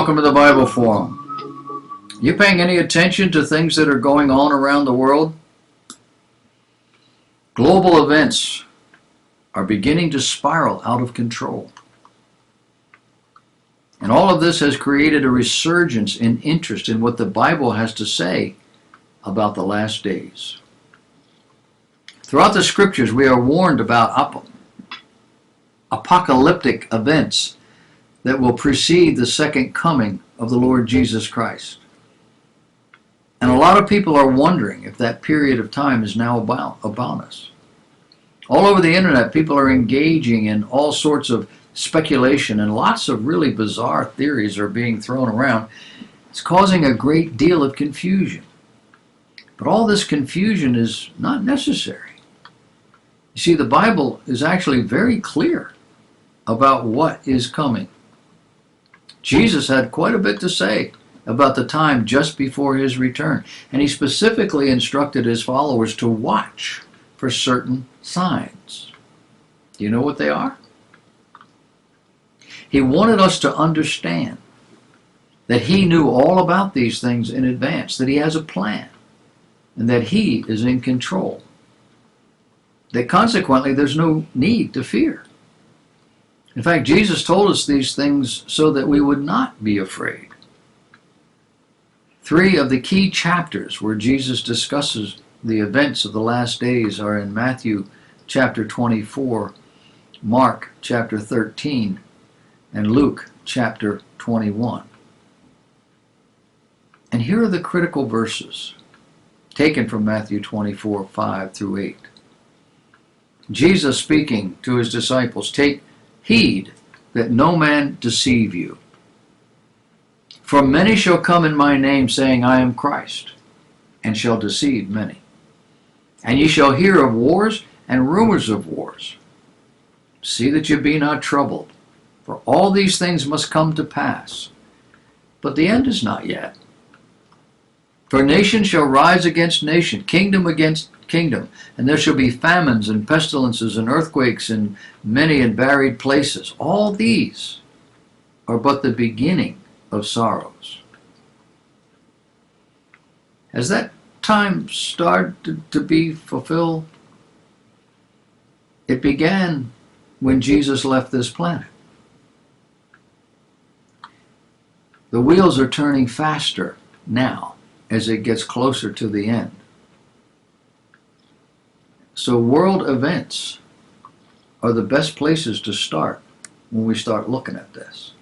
welcome to the Bible Forum. You paying any attention to things that are going on around the world? Global events are beginning to spiral out of control. And all of this has created a resurgence in interest in what the Bible has to say about the last days. Throughout the scriptures, we are warned about apocalyptic events that will precede the second coming of the Lord Jesus Christ. And a lot of people are wondering if that period of time is now about us. All over the internet, people are engaging in all sorts of speculation, and lots of really bizarre theories are being thrown around. It's causing a great deal of confusion. But all this confusion is not necessary. You see, the Bible is actually very clear about what is coming. Jesus had quite a bit to say about the time just before his return, and he specifically instructed his followers to watch for certain signs. Do you know what they are? He wanted us to understand that he knew all about these things in advance, that he has a plan, and that he is in control. That consequently there's no need to fear. In fact, Jesus told us these things so that we would not be afraid. 3 of the key chapters where Jesus discusses the events of the last days are in Matthew chapter 24, Mark chapter 13, and Luke chapter 21. And here are the critical verses taken from Matthew 24, 5 through 8. Jesus speaking to his disciples, "Take heed that no man deceive you. For many shall come in my name, saying, I am Christ, and shall deceive many. And ye shall hear of wars and rumors of wars. See that ye be not troubled, for all these things must come to pass. But the end is not yet. For nation shall rise against nation, kingdom against kingdom, and there shall be famines and pestilences and earthquakes in many and varied places. All these are but the beginning of sorrows." Has that time started to be fulfilled? It began when Jesus left this planet. The wheels are turning faster now as it gets closer to the end. So world events are the best places to start when we start looking at this.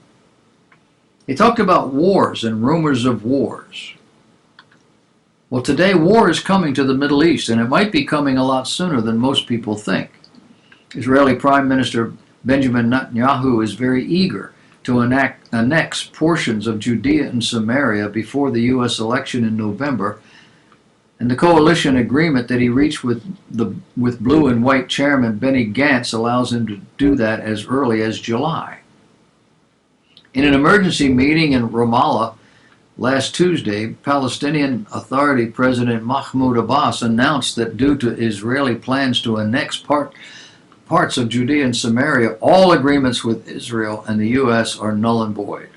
He talked about wars and rumors of wars. Well, today war is coming to the Middle East, and it might be coming a lot sooner than most people think. Israeli Prime Minister Benjamin Netanyahu is very eager to annex portions of Judea and Samaria before the U.S. election in November, and the coalition agreement that he reached with Blue and White Chairman Benny Gantz allows him to do that as early as July. In an emergency meeting in Ramallah last Tuesday, Palestinian Authority President Mahmoud Abbas announced that due to Israeli plans to annex parts of Judea and Samaria, all agreements with Israel and the U.S. are null and void.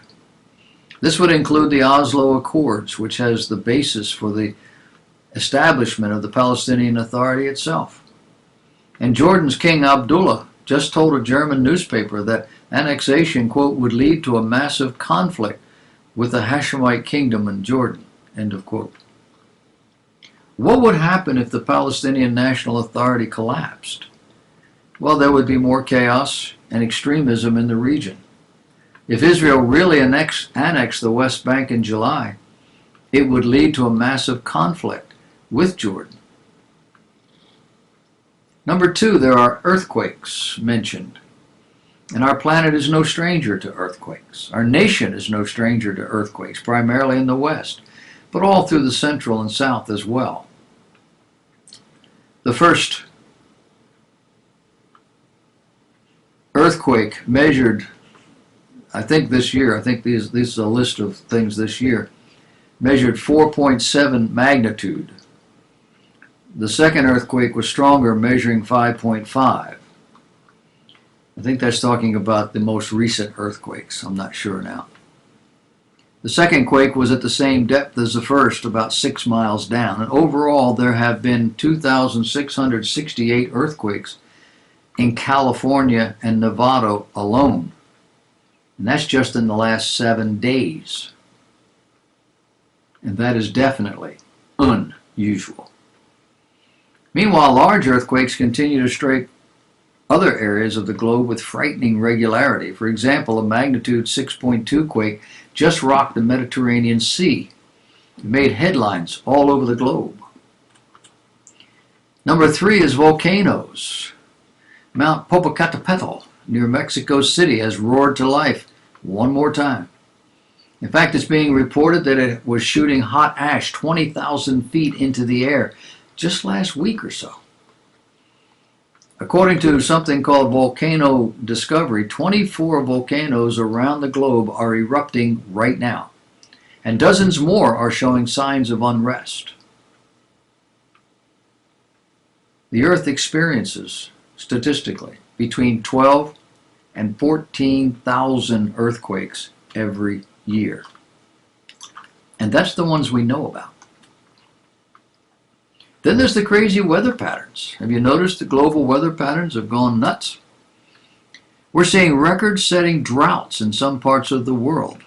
This would include the Oslo Accords, which has the basis for the establishment of the Palestinian Authority itself. And Jordan's King Abdullah just told a German newspaper that annexation, quote, would lead to a massive conflict with the Hashemite kingdom in Jordan, end of quote. What would happen if the Palestinian National Authority collapsed? Well, there would be more chaos and extremism in the region. If Israel really annexed the West Bank in July, it would lead to a massive conflict with Jordan. Number 2, there are earthquakes mentioned. And our planet is no stranger to earthquakes. Our nation is no stranger to earthquakes, primarily in the West, but all through the Central and South as well. The first earthquake measured, I think this year, this is a list of things this year, measured 4.7 magnitude. The second earthquake was stronger, measuring 5.5. I think that's talking about the most recent earthquakes. I'm not sure now. The second quake was at the same depth as the first, about 6 miles down. And overall, there have been 2,668 earthquakes in California and Nevada alone. And that's just in the last 7 days. And that is definitely unusual. Meanwhile, large earthquakes continue to strike other areas of the globe with frightening regularity. For example, a magnitude 6.2 quake just rocked the Mediterranean Sea. It made headlines all over the globe. Number 3 is volcanoes. Mount Popocatépetl near Mexico City has roared to life one more time. In fact, it's being reported that it was shooting hot ash 20,000 feet into the air just last week or so. According to something called Volcano Discovery, 24 volcanoes around the globe are erupting right now, and dozens more are showing signs of unrest. The Earth experiences, statistically, between 12 and 14,000 earthquakes every year. And that's the ones we know about. Then there's the crazy weather patterns. Have you noticed the global weather patterns have gone nuts? We're seeing record-setting droughts in some parts of the world.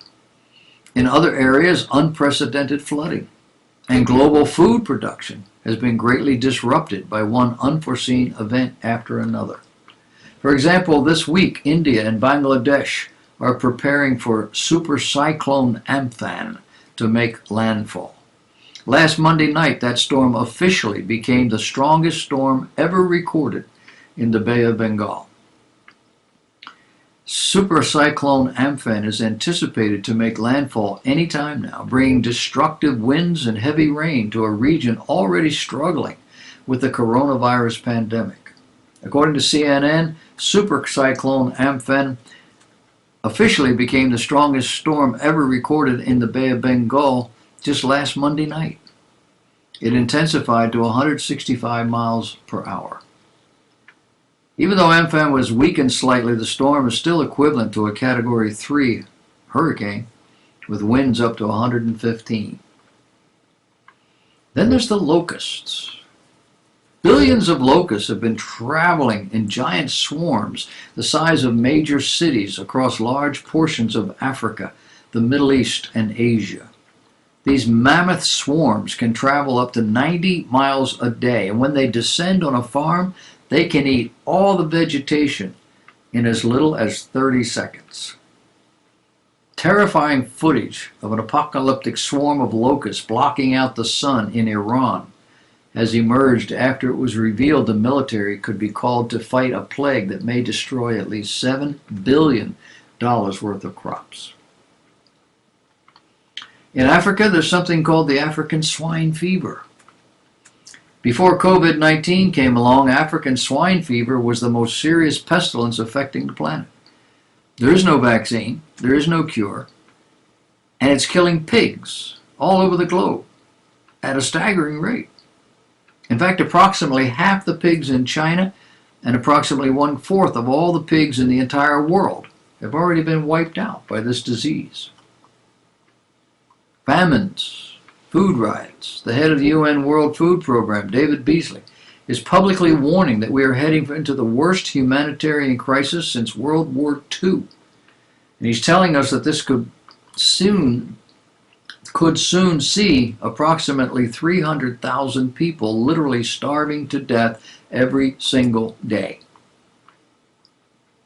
In other areas, unprecedented flooding. And global food production has been greatly disrupted by one unforeseen event after another. For example, this week, India and Bangladesh are preparing for Super Cyclone Amphan to make landfall. Last Monday night, that storm officially became the strongest storm ever recorded in the Bay of Bengal. Super Cyclone Amphan is anticipated to make landfall any time now, bringing destructive winds and heavy rain to a region already struggling with the coronavirus pandemic. According to CNN, Super Cyclone Amphan officially became the strongest storm ever recorded in the Bay of Bengal just last Monday night. It intensified to 165 miles per hour. Even though Amphan was weakened slightly, the storm is still equivalent to a Category 3 hurricane with winds up to 115. Then there's the locusts. Billions of locusts have been traveling in giant swarms the size of major cities across large portions of Africa, the Middle East, and Asia. These mammoth swarms can travel up to 90 miles a day, and when they descend on a farm, they can eat all the vegetation in as little as 30 seconds. Terrifying footage of an apocalyptic swarm of locusts blocking out the sun in Iran has emerged after it was revealed the military could be called to fight a plague that may destroy at least $7 billion worth of crops. In Africa, there's something called the African swine fever. Before COVID-19 came along, African swine fever was the most serious pestilence affecting the planet. There is no vaccine, there is no cure, and it's killing pigs all over the globe at a staggering rate. In fact, approximately half the pigs in China and approximately 1/4 of all the pigs in the entire world have already been wiped out by this disease. Famines, food riots. The head of the UN World Food Program, David Beasley, is publicly warning that we are heading into the worst humanitarian crisis since World War II. And he's telling us that this could soon see approximately 300,000 people literally starving to death every single day.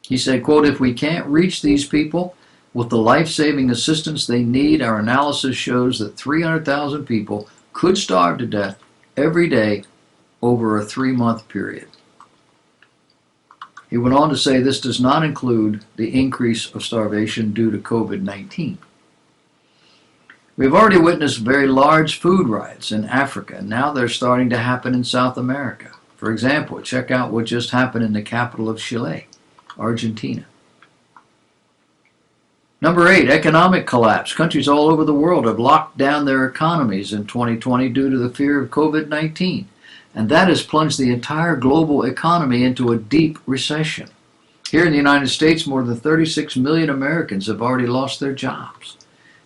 He said, quote, "If we can't reach these people with the life-saving assistance they need, our analysis shows that 300,000 people could starve to death every day over a 3-month period." He went on to say this does not include the increase of starvation due to COVID-19. We've already witnessed very large food riots in Africa, and now they're starting to happen in South America. For example, check out what just happened in the capital of Chile, Argentina. Number 8, economic collapse. Countries all over the world have locked down their economies in 2020 due to the fear of COVID-19, and that has plunged the entire global economy into a deep recession. Here in the United States, more than 36 million Americans have already lost their jobs.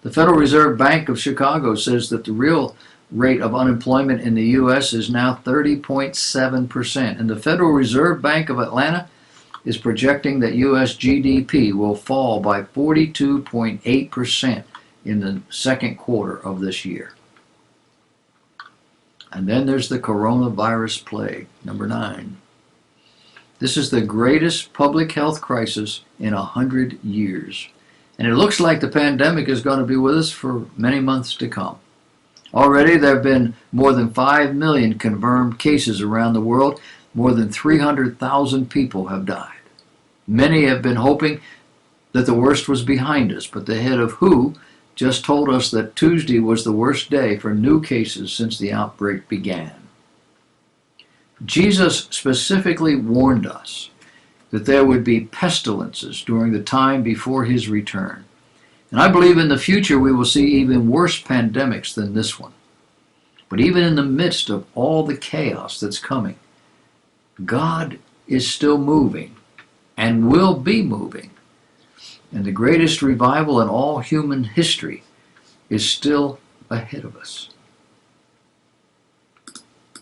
The Federal Reserve Bank of Chicago says that the real rate of unemployment in the U.S. is now 30.7%. And the Federal Reserve Bank of Atlanta is projecting that U.S. GDP will fall by 42.8% in the second quarter of this year. And then there's the coronavirus plague, number 9. This is the greatest public health crisis in 100 years. And it looks like the pandemic is going to be with us for many months to come. Already there have been more than 5 million confirmed cases around the world. More than 300,000 people have died. Many have been hoping that the worst was behind us, but the head of WHO just told us that Tuesday was the worst day for new cases since the outbreak began. Jesus specifically warned us that there would be pestilences during the time before his return. And I believe in the future we will see even worse pandemics than this one. But even in the midst of all the chaos that's coming, God is still moving and will be moving. And the greatest revival in all human history is still ahead of us.